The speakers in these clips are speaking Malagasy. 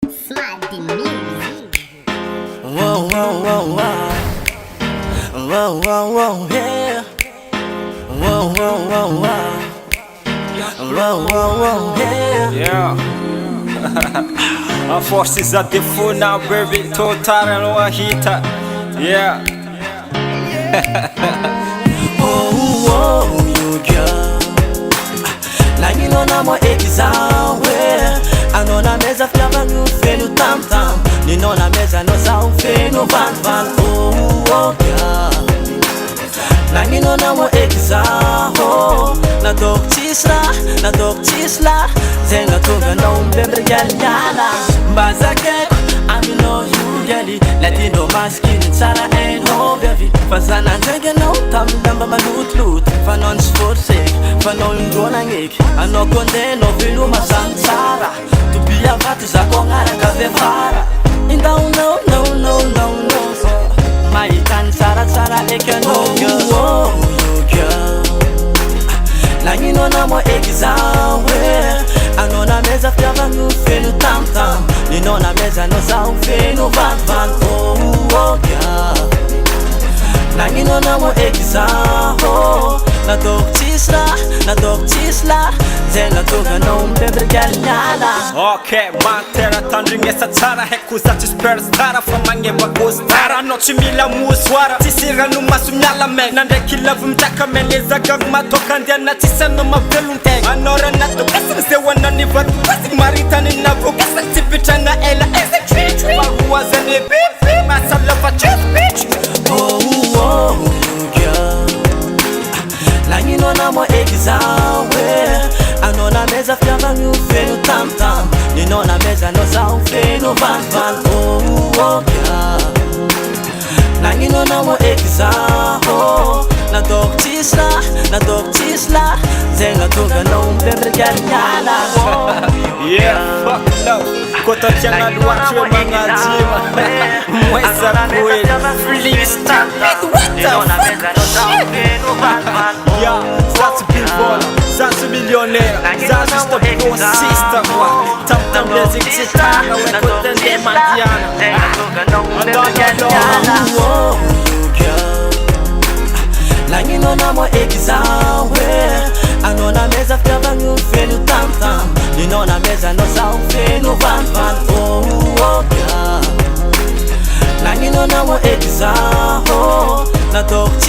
Slide music. Whoa, whoa, whoa, whoa. Whoa, whoa, whoa, yeah. Whoa, whoa, whoa, whoa. Whoa, whoa, whoa, yeah. Yeah. Our forces at the full now, baby. Total and Wahita. Yeah. Oh, oh, you girl. Like you know na mo ekizawe. Ano na meza fiava ngu fenu tam tam. Ni no na meza no sa fenu van van. Oh, oh, girl. Like you know na mo ekizaho. Na dok chisla. Zenga tunga no mbembre nyala. Mbazake I know you yali. Latino maskin sara ain't home baby. Fazana nzenge no tamdamba malut. Fanon sforse, fanon ngona ngeki. Ano konde no vilu masansara. Tupia vatu za kongara kavevara. Inda no. Maitan sara eka no girl. Oh, you girl. Like you know na mo ekizawe. Ano na meza fiava ngu fenu tam tam. Ni no na meza no sa fenu van van. Oh, girl. Like you know na mo ekizaho. Na dok chisla. Zenga tunga no mbembre nyala. Okay, mantera tandringesa tsara hekuza tispera stara famange bagostara no chimila muswara tisira no masumyala me nandekila vumtaka meneza gavmatoka ndiana tisano mabelunte anora nato kase wana ni vatu kasi maritani na vokasa tipitana ela ese was an bip masala for just bitch. Oh, girl. Like you know na mo ekizawe. Ano na meza fiava ngu fenu tam tam. Ni no na meza no sa fenu van van. Oh, girl. Like you know na mo ekizaho. Na dok chisla. Zenga tunga no mbembre nyala. Yeah, fuck no. Kota changa luachwe mangajima. Mwesa kuwe freestyle. What the fuck? Yeah, that's a big baller. That's a millionaire. That's just a pro sister. Tam blazing sister. Kota de mandiana. Oh, you girl. Like you know na mo ekizawe. Ano na meza fiava ngu fenu tam tam. Ni no na meza no sa fenu van van. Oh, girl. Like you know na mo ekizaho. Na dok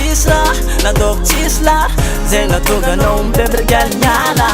chisla. Zenga tunga no mbembre nyala.